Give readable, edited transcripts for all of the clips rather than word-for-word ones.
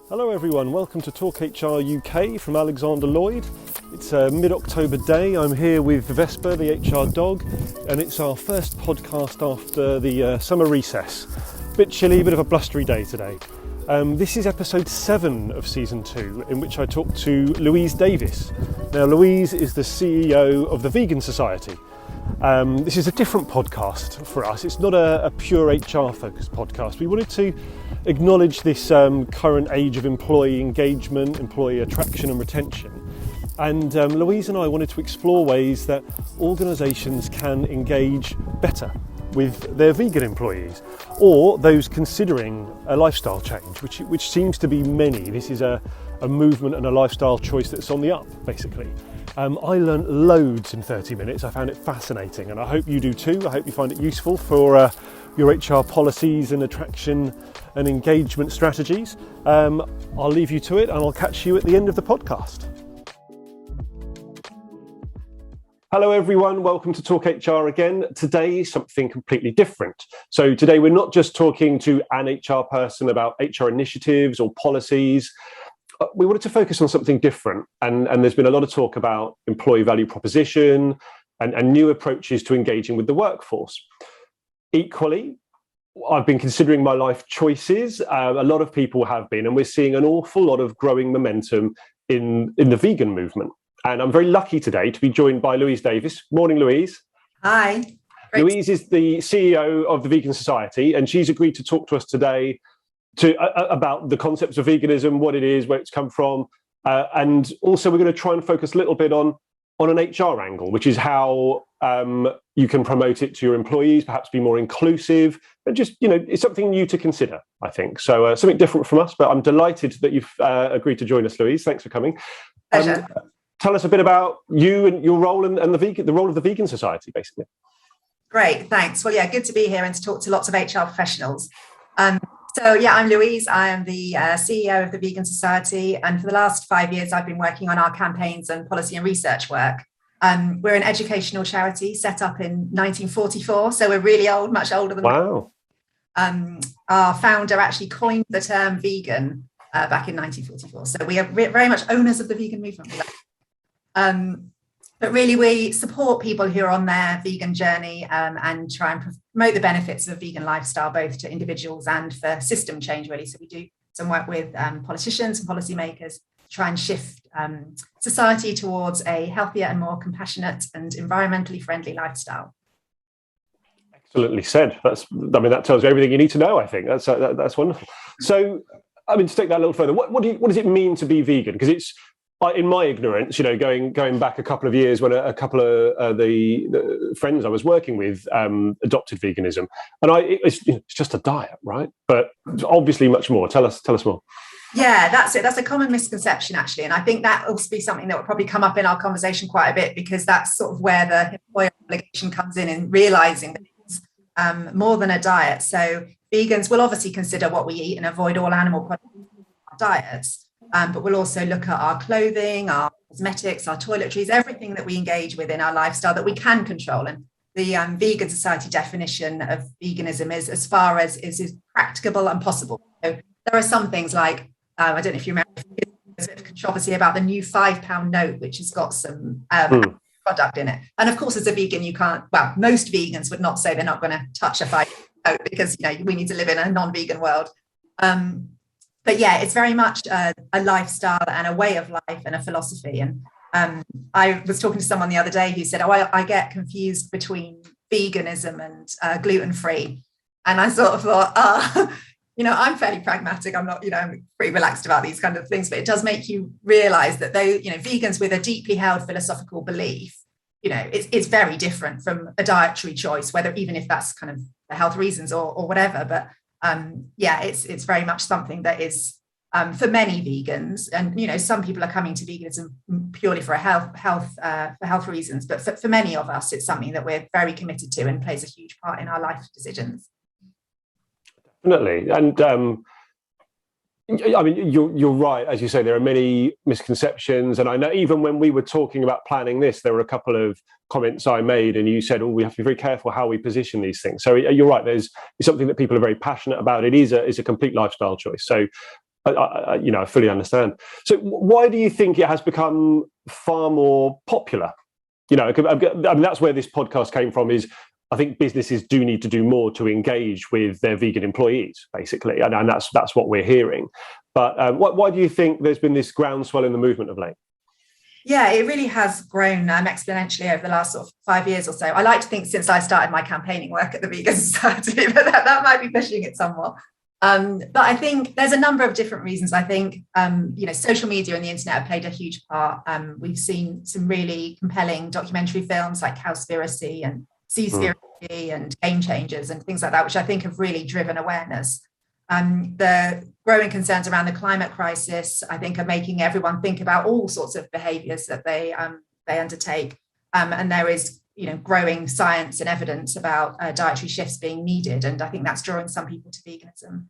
Hello everyone, welcome to Talk HR UK from Alexander Lloyd. It's a mid-October day. I'm here with Vesper, the HR dog, and it's our first podcast after the summer recess. Bit chilly, bit of a blustery day today. This is episode 7 of season 2, in which I talk to Louise Davies. Now, Louise is the CEO of the Vegan Society. This is a different podcast for us. It's not a pure HR focused podcast. We wanted to acknowledge this current age of employee engagement, employee attraction and retention. And Louise and I wanted to explore ways that organisations can engage better with their vegan employees or those considering a lifestyle change, which seems to be many. This is a movement and a lifestyle choice that's on the up, basically. I learned loads in 30 minutes. I found it fascinating, and I hope you do too. I hope you find it useful for your HR policies and attraction and engagement strategies. I'll leave you to it, and I'll catch you at the end of the podcast. Hello everyone, welcome to Talk HR again. Today, something completely different. So today we're not just talking to an HR person about HR initiatives or policies. We wanted to focus on something different, and there's been a lot of talk about employee value proposition and new approaches to engaging with the workforce. Equally, I've been considering my life choices. A lot of people have been, and we're seeing an awful lot of growing momentum in the vegan movement. And I'm very lucky today to be joined by Louise Davies. Morning, Louise. Hi. Great. Louise is the CEO of the Vegan Society, and she's agreed to talk to us today about the concepts of veganism, what it is, where it's come from, and also we're going to try and focus a little bit on an HR angle, which is how you can promote it to your employees, perhaps be more inclusive, and just, it's something new to consider, I think. So something different from us, but I'm delighted that you've agreed to join us, Louise. Thanks for coming. Pleasure. Tell us a bit about you and your role and the role of the Vegan Society, basically. Great, thanks. Well, yeah, good to be here and to talk to lots of HR professionals. I'm Louise. I am the CEO of the Vegan Society, and for the last 5 years, I've been working on our campaigns and policy and research work. We're an educational charity set up in 1944, so we're really old, much older than. Wow. Our founder actually coined the term vegan back in 1944, so we are very much owners of the vegan movement. But really, we support people who are on their vegan journey and try and promote the benefits of a vegan lifestyle, both to individuals and for system change, really. So we do some work with politicians and policymakers to try and shift society towards a healthier and more compassionate and environmentally friendly lifestyle. Excellently said. That tells you everything you need to know, I think. That's wonderful. So, to take that a little further, what does it mean to be vegan? Because it's, in my ignorance, going back a couple of years when a couple of the friends I was working with adopted veganism, and it's just a diet, right? But obviously much more. Tell us more. Yeah, that's it. That's a common misconception, actually, and I think that will be something that will probably come up in our conversation quite a bit, because that's sort of where the employer obligation comes in realizing that it's more than a diet. So vegans will obviously consider what we eat and avoid all animal products in our diets. But we'll also look at our clothing, our cosmetics, our toiletries, everything that we engage with in our lifestyle that we can control. And the Vegan Society definition of veganism is as far as is practicable and possible. So there are some things like, I don't know if you remember, there's a bit of controversy about the new £5 note, which has got some product in it. And of course, as a vegan, you can't, most vegans would not say they're not going to touch a £5 note because, we need to live in a non-vegan world. But yeah, it's very much a lifestyle and a way of life and a philosophy. And I was talking to someone the other day who said, I get confused between veganism and gluten-free. And I sort of thought, I'm fairly pragmatic. I'm not, I'm pretty relaxed about these kind of things. But it does make you realize that vegans with a deeply held philosophical belief, it's very different from a dietary choice, even if that's kind of for health reasons or whatever. But it's very much something that is for many vegans, and some people are coming to veganism purely for health reasons, but for many of us, it's something that we're very committed to and plays a huge part in our life decisions. Definitely, and you're right. As you say, there are many misconceptions, and I know even when we were talking about planning this, there were a couple of comments I made, and you said, we have to be very careful how we position these things. So you're right. It's something that people are very passionate about. It is a complete lifestyle choice. So I fully understand. So why do you think it has become far more popular? That's where this podcast came from. Is I think businesses do need to do more to engage with their vegan employees, basically, and that's what we're hearing. But why do you think there's been this groundswell in the movement of late? Yeah, it really has grown exponentially over the last sort of 5 years or so. I like to think since I started my campaigning work at the Vegan Society, but that might be pushing it somewhat. But I think there's a number of different reasons. I think, social media and the internet have played a huge part. We've seen some really compelling documentary films like Cowspiracy and Seaspiracy and Game Changers and things like that, which I think have really driven awareness. The growing concerns around the climate crisis, I think, are making everyone think about all sorts of behaviours that they undertake. And there is, growing science and evidence about dietary shifts being needed. And I think that's drawing some people to veganism.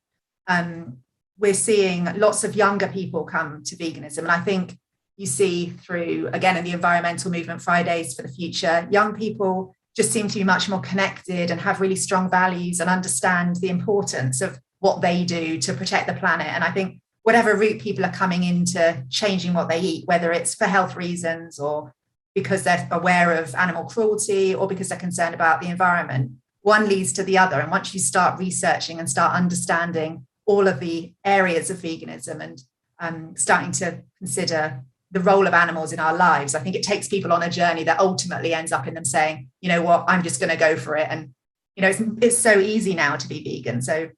We're seeing lots of younger people come to veganism. And I think you see through, again, in the environmental movement, Fridays for the Future, young people just seem to be much more connected and have really strong values and understand the importance of what they do to protect the planet. And I think whatever route people are coming into changing what they eat, whether it's for health reasons or because they're aware of animal cruelty or because they're concerned about the environment, one leads to the other. And once you start researching and start understanding all of the areas of veganism and starting to consider the role of animals in our lives, I think it takes people on a journey that ultimately ends up in them saying, you know what, I'm just going to go for it. And, it's so easy now to be vegan. So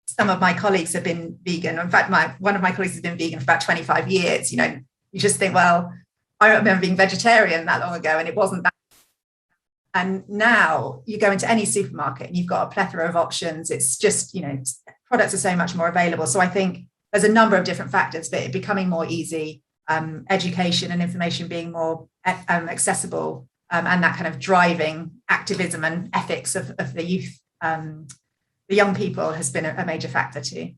some of my colleagues have been vegan. In fact, one of my colleagues has been vegan for about 25 years. You just think, well, I remember being vegetarian that long ago and it wasn't that. And now you go into any supermarket and you've got a plethora of options. It's just, products are so much more available. So I think there's a number of different factors, but it becoming more easy, education and information being more accessible, and that kind of driving activism and ethics of the youth, the young people has been a major factor too.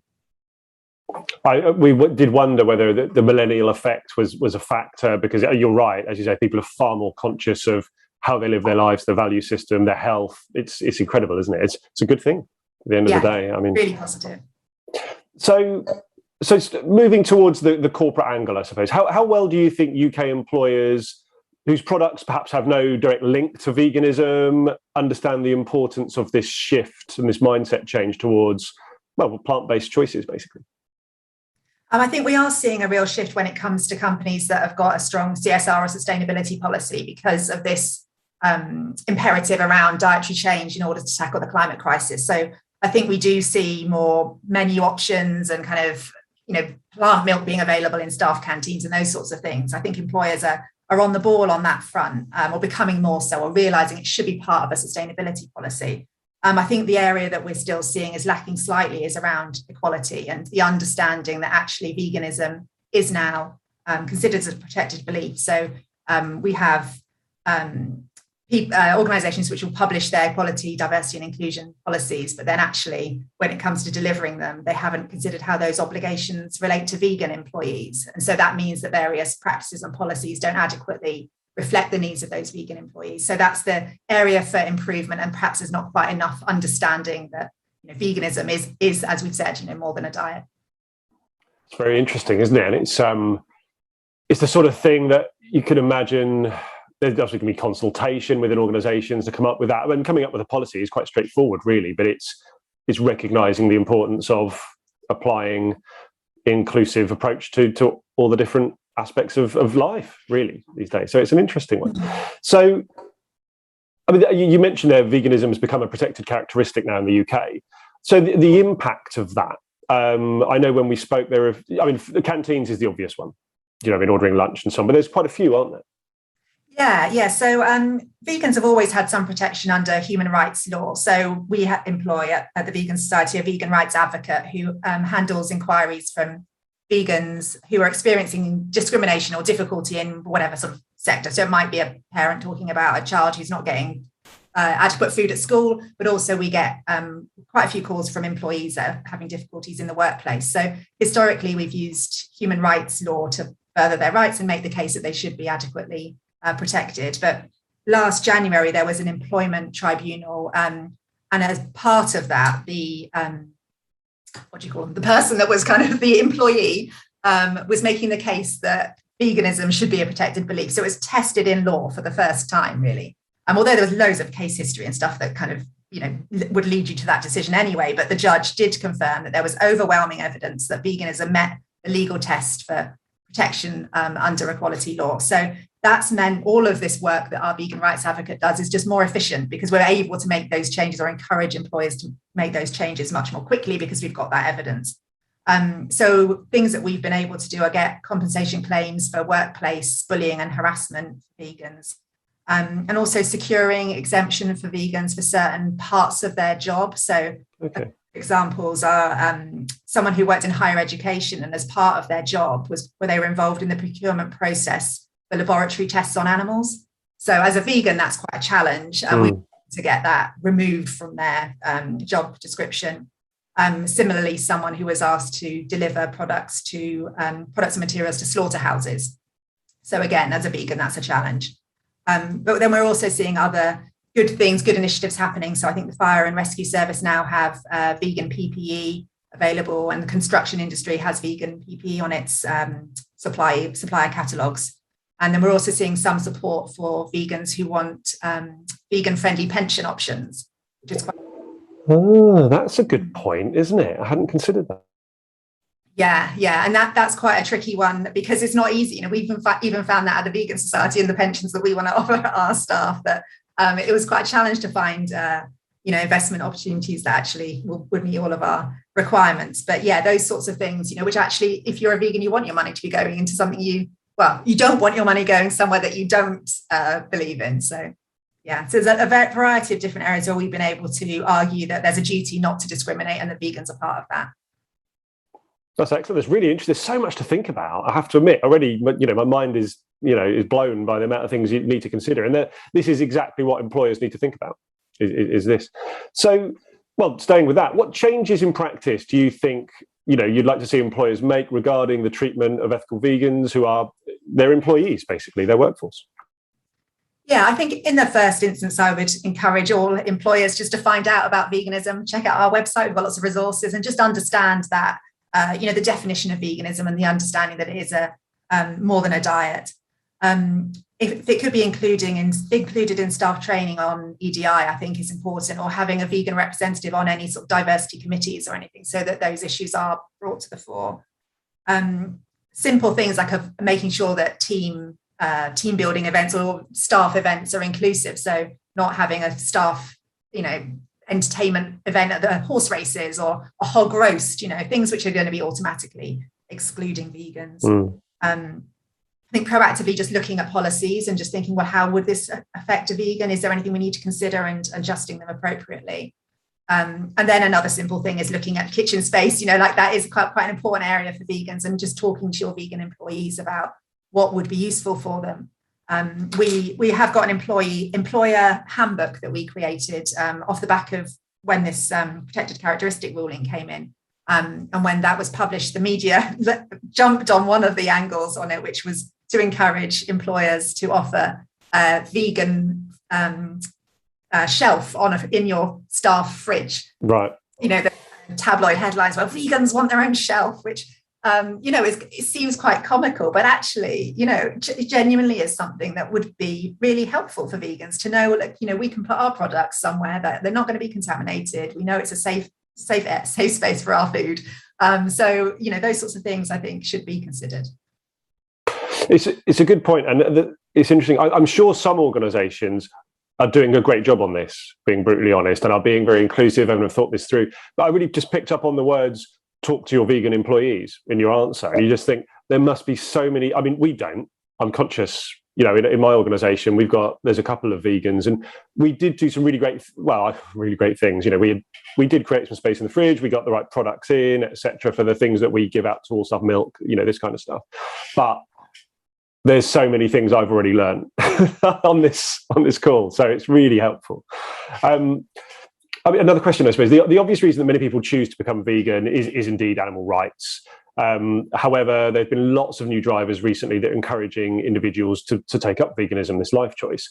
We did wonder whether the millennial effect was a factor, because you're right, as you say, people are far more conscious of how they live their lives, their value system, their health. It's incredible, isn't it? It's a good thing at the end of the day. I mean, really positive. So moving towards the corporate angle, I suppose, how well do you think UK employers whose products perhaps have no direct link to veganism understand the importance of this shift and this mindset change towards, plant-based choices, basically? I think we are seeing a real shift when it comes to companies that have got a strong CSR or sustainability policy because of this imperative around dietary change in order to tackle the climate crisis. So I think we do see more menu options and kind of, plant milk being available in staff canteens and those sorts of things. I think employers are on the ball on that front, or becoming more so, or realizing it should be part of a sustainability policy. I think the area that we're still seeing is lacking slightly is around equality and the understanding that actually veganism is now considered as a protected belief. So we have organisations which will publish their equality, diversity and inclusion policies, but then actually when it comes to delivering them, they haven't considered how those obligations relate to vegan employees. And so that means that various practices and policies don't adequately reflect the needs of those vegan employees. So that's the area for improvement, and perhaps there's not quite enough understanding that veganism is, as we've said, more than a diet. It's very interesting, isn't it? And it's the sort of thing that you can imagine. There's obviously going to be consultation within organisations to come up with that. And coming up with a policy is quite straightforward, really, but it's recognising the importance of applying inclusive approach to all the different aspects of life, really, these days. So it's an interesting one. So, I mean, you mentioned there veganism has become a protected characteristic now in the UK. So the impact of that, I know when we spoke the canteens is the obvious one, in ordering lunch and so on, but there's quite a few, aren't there? Yeah. So vegans have always had some protection under human rights law. So we employ at the Vegan Society a vegan rights advocate who handles inquiries from vegans who are experiencing discrimination or difficulty in whatever sort of sector. So it might be a parent talking about a child who's not getting adequate food at school, but also we get quite a few calls from employees that are having difficulties in the workplace. So historically, we've used human rights law to further their rights and make the case that they should be adequately protected. But last January, there was an employment tribunal, and as part of that, the what do you call them? The person that was kind of the employee was making the case that veganism should be a protected belief. So it was tested in law for the first time, really. Although there was loads of case history and stuff that kind of, would lead you to that decision anyway. But the judge did confirm that there was overwhelming evidence that veganism met the legal test for protection under equality law. So that's meant all of this work that our vegan rights advocate does is just more efficient, because we're able to make those changes or encourage employers to make those changes much more quickly because we've got that evidence. So things that we've been able to do are get compensation claims for workplace bullying and harassment for vegans, and also securing exemption for vegans for certain parts of their job. So examples are someone who worked in higher education, and as part of their job was where they were involved in the procurement process for laboratory tests on animals. So as a vegan, that's quite a challenge, and we to get that removed from their job description. Similarly, someone who was asked to deliver products and materials to slaughterhouses. So again, as a vegan, that's a challenge. But then we're also seeing other good things, good initiatives happening. So I think the fire and rescue service now have vegan PPE available, and the construction industry has vegan PPE on its supplier catalogues. And then we're also seeing some support for vegans who want vegan-friendly pension options, which is quite... Oh, that's a good point, isn't it? I hadn't considered that. Yeah, and that's quite a tricky one, because it's not easy. We even found that at the Vegan Society and the pensions that we want to offer our staff, that it was quite a challenge to find investment opportunities that actually would meet all of our requirements. But yeah, those sorts of things, which actually, if you're a vegan, you want your money to be going into something you don't want your money going somewhere that you don't believe in. So yeah, so there's a variety of different areas where we've been able to argue that there's a duty not to discriminate, and that vegans are part of that. That's excellent. That's really interesting. There's so much to think about. I have to admit, already, my mind is blown by the amount of things you need to consider. And this is exactly what employers need to think about, is this. So, well, staying with that, what changes in practice do you think, you'd like to see employers make regarding the treatment of ethical vegans who are their employees, basically, their workforce? Yeah, I think in the first instance, I would encourage all employers just to find out about veganism, check out our website. We've got lots of resources, and just understand that, the definition of veganism and the understanding that it is more than a diet. If it could be included in staff training on EDI, I think is important, or having a vegan representative on any sort of diversity committees or anything, so that those issues are brought to the fore. Simple things like making sure that team building events or staff events are inclusive. So not having a staff, entertainment event at the horse races, or a hog roast, things which are going to be automatically excluding vegans. I think proactively just looking at policies and just thinking, well, how would this affect a vegan? Is there anything we need to consider, and adjusting them appropriately? And then another simple thing is looking at kitchen space, that is quite an important area for vegans, and just talking to your vegan employees about what would be useful for them. We have got an employer handbook that we created off the back of when this protected characteristic ruling came in. And when that was published, the media jumped on one of the angles on it, which was to encourage employers to offer vegan shelf in your staff fridge. Right. The tabloid headlines, well, vegans want their own shelf, which it seems quite comical, but actually, it genuinely is something that would be really helpful for vegans to know, we can put our products somewhere that they're not going to be contaminated. We know it's a safe space for our food. So, those sorts of things I think should be considered. It's a good point. And it's interesting. I'm sure some organisations are doing a great job on this, being brutally honest, and are being very inclusive and have thought this through. But I really just picked up on the words, talk to your vegan employees, in your answer. And you just think there must be so many. I mean, we don't. I'm conscious, in my organisation, there's a couple of vegans, and we did do some really great things. We did create some space in the fridge. We got the right products in, etc., for the things that we give out to all staff, milk, this kind of stuff. But there's so many things I've already learned on this call, so it's really helpful. Another question, I suppose, the obvious reason that many people choose to become vegan is indeed animal rights. However, there have been lots of new drivers recently that are encouraging individuals to take up veganism, this life choice.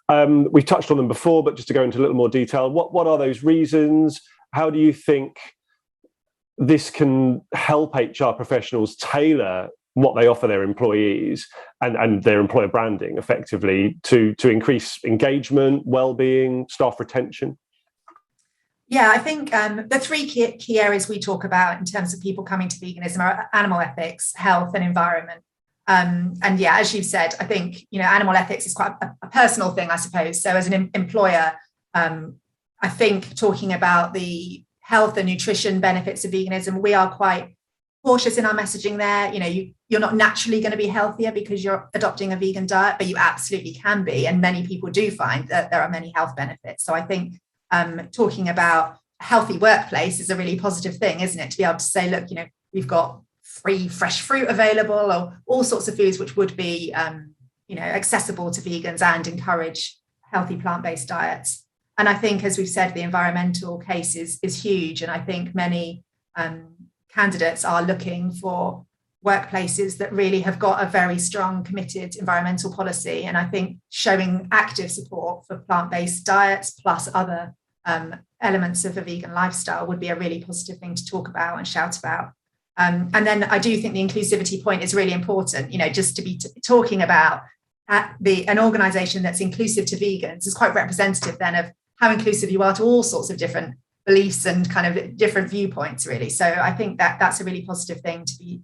We've touched on them before, but just to go into a little more detail, what are those reasons? How do you think this can help HR professionals tailor what they offer their employees and their employer branding effectively to increase engagement, well-being, staff retention? Yeah, I think the three key areas we talk about in terms of people coming to veganism are animal ethics, health, and environment. And yeah, as you've said, I think, animal ethics is quite a personal thing, I suppose. So as an employer, I think talking about the health and nutrition benefits of veganism, we are quite cautious in our messaging there. You're not naturally going to be healthier because you're adopting a vegan diet, but you absolutely can be. And many people do find that there are many health benefits. So I think talking about a healthy workplace is a really positive thing, isn't it? To be able to say, look, we've got free fresh fruit available, or all sorts of foods which would be, accessible to vegans and encourage healthy plant-based diets. And I think, as we've said, the environmental case is huge. And I think many candidates are looking for workplaces that really have got a very strong, committed environmental policy. And I think showing active support for plant-based diets plus other elements of a vegan lifestyle would be a really positive thing to talk about and shout about. And then I do think the inclusivity point is really important. Just to be talking about an organisation that's inclusive to vegans is quite representative then of how inclusive you are to all sorts of different beliefs and kind of different viewpoints, really. So I think that's a really positive thing to be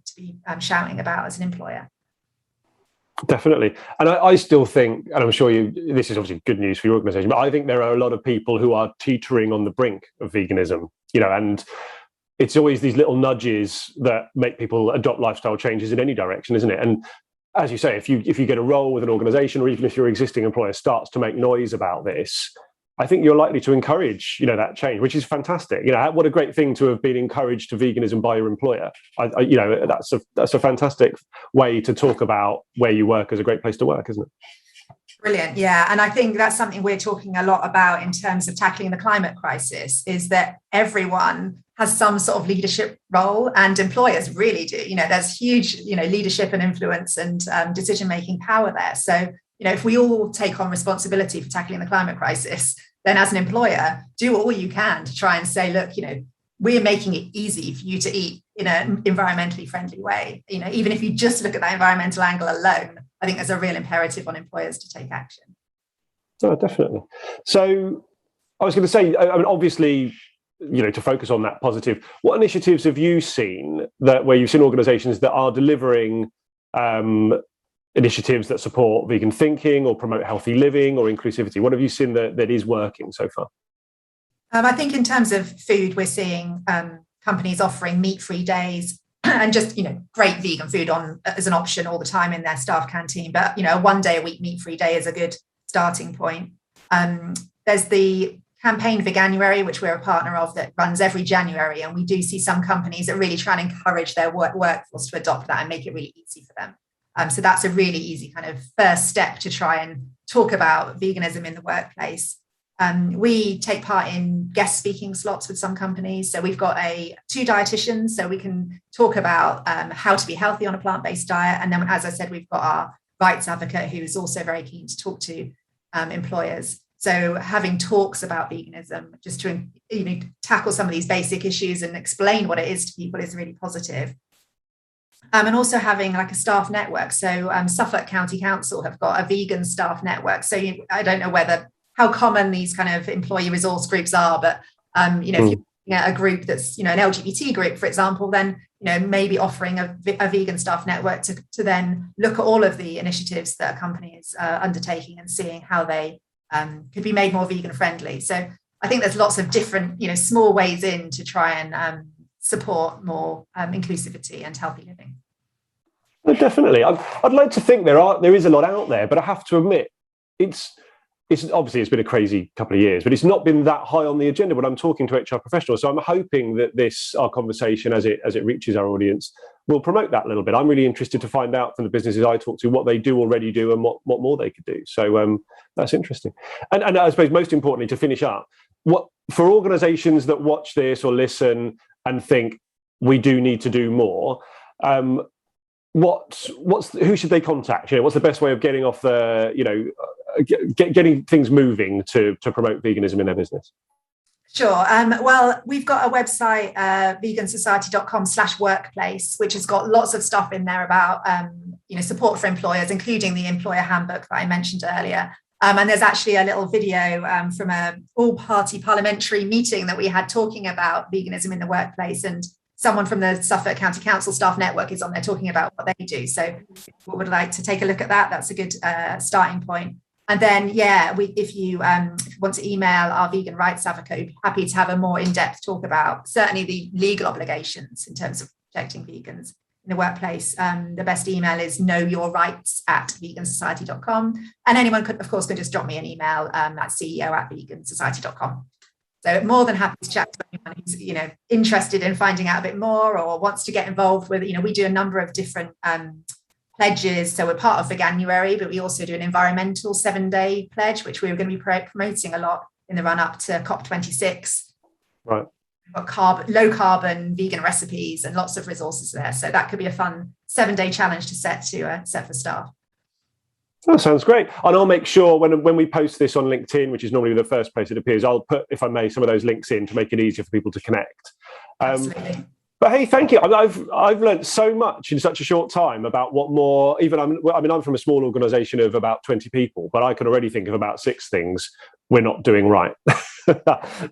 shouting about as an employer. Definitely. And I still think, and I'm sure this is obviously good news for your organisation, but I think there are a lot of people who are teetering on the brink of veganism, and it's always these little nudges that make people adopt lifestyle changes in any direction, isn't it? And as you say, if you get a role with an organisation, or even if your existing employer starts to make noise about this, I think you're likely to encourage, that change, which is fantastic. What a great thing to have been encouraged to veganism by your employer. That's a fantastic way to talk about where you work as a great place to work, isn't it? Brilliant. Yeah. And I think that's something we're talking a lot about in terms of tackling the climate crisis, is that everyone has some sort of leadership role, and employers really do. There's huge, leadership and influence and decision-making power there. So, if we all take on responsibility for tackling the climate crisis, then as an employer, do all you can to try and say, look, we're making it easy for you to eat in an environmentally friendly way. Even if you just look at that environmental angle alone, I think there's a real imperative on employers to take action. Oh, definitely. So I was going to say, obviously, to focus on that positive, what initiatives have you seen where you've seen organisations that are delivering initiatives that support vegan thinking or promote healthy living or inclusivity? What have you seen that is working so far? I think in terms of food, we're seeing companies offering meat-free days and just, great vegan food as an option all the time in their staff canteen. But, a 1 day a week meat-free day is a good starting point. There's the campaign Veganuary, which we're a partner of, that runs every January. And we do see some companies that really try and encourage their workforce to adopt that and make it really easy for them. So that's a really easy kind of first step to try and talk about veganism in the workplace. We take part in guest speaking slots with some companies. So we've got 2 dietitians, so we can talk about how to be healthy on a plant-based diet. And then, as I said, we've got our rights advocate who is also very keen to talk to employers. So having talks about veganism, just to tackle some of these basic issues and explain what it is to people, is really positive. And also having like a staff network. So Suffolk County Council have got a vegan staff network. So I don't know how common these kind of employee resource groups are, but if you're looking at a group that's an LGBT group, for example, then maybe offering a vegan staff network to then look at all of the initiatives that a company is undertaking and seeing how they could be made more vegan friendly. So I think there's lots of different small ways in to try and support more inclusivity and healthy living. Well, definitely. I'd like to think there is a lot out there, but I have to admit, it's obviously it's been a crazy couple of years, but it's not been that high on the agenda when I'm talking to HR professionals. So I'm hoping that our conversation, as it reaches our audience, will promote that a little bit. I'm really interested to find out from the businesses I talk to what they do already do and what more they could do. So that's interesting. And I suppose most importantly, to finish up, for organisations that watch this or listen and think we do need to do more, who should they contact? What's the best way of getting off getting things moving to promote veganism in their business? Sure. Well, we've got a website, vegansociety.com/workplace, which has got lots of stuff in there about, support for employers, including the employer handbook that I mentioned earlier. And there's actually a little video from a all-party parliamentary meeting that we had talking about veganism in the workplace. And someone from the Suffolk County Council Staff Network is on there talking about what they do. So if you would like to take a look at that, that's a good starting point. And then, if you want to email our vegan rights advocate, happy to have a more in-depth talk about certainly the legal obligations in terms of protecting vegans in the workplace. The best email is knowyourrights@vegansociety.com. And anyone could, of course, can just drop me an email at ceo@vegansociety.com. So more than happy to chat to anyone who's, interested in finding out a bit more or wants to get involved with, we do a number of different pledges. So we're part of Veganuary, but we also do an environmental 7-day pledge, which we're going to be promoting a lot in the run up to COP26. Right. We've got low carbon vegan recipes and lots of resources there. So that could be a fun 7-day challenge to set for staff. That sounds great. And I'll make sure when we post this on LinkedIn, which is normally the first place it appears, I'll put, if I may, some of those links in to make it easier for people to connect. Absolutely. But hey, thank you. I've learned so much in such a short time about what more. I'm from a small organisation of about 20 people, but I can already think of about 6 things we're not doing right. Do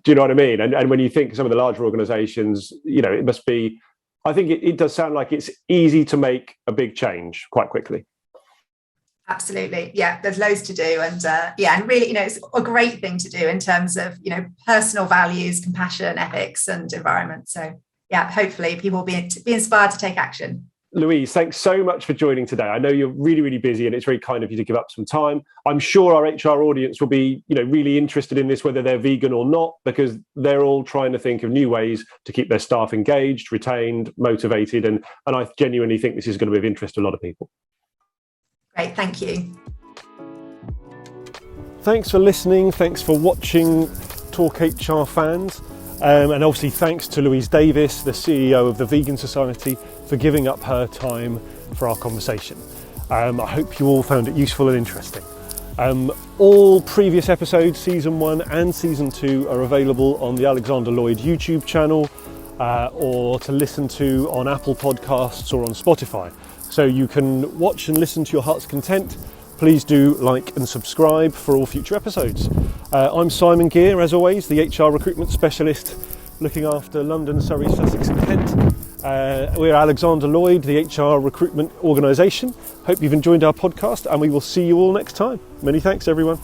you know what I mean? And when you think of some of the larger organisations, it must be. I think it does sound like it's easy to make a big change quite quickly. Absolutely. Yeah, there's loads to do. And and really, it's a great thing to do in terms of, personal values, compassion, ethics and environment. So yeah, hopefully people will be inspired to take action. Louise, thanks so much for joining today. I know you're really, really busy and it's very kind of you to give up some time. I'm sure our HR audience will be, really interested in this, whether they're vegan or not, because they're all trying to think of new ways to keep their staff engaged, retained, motivated. And I genuinely think this is going to be of interest to a lot of people. Great, thank you. Thanks for listening. Thanks for watching Talk HR fans. And obviously thanks to Louise Davies, the CEO of the Vegan Society, for giving up her time for our conversation. I hope you all found it useful and interesting. All previous episodes, season 1 and season 2, are available on the Alexander Lloyd YouTube channel or to listen to on Apple Podcasts or on Spotify. So you can watch and listen to your heart's content. Please do like and subscribe for all future episodes. I'm Simon Geere, as always, the HR recruitment specialist looking after London, Surrey, Sussex and Kent. We're Alexander Lloyd, the HR recruitment organisation. Hope you've enjoyed our podcast and we will see you all next time. Many thanks, everyone.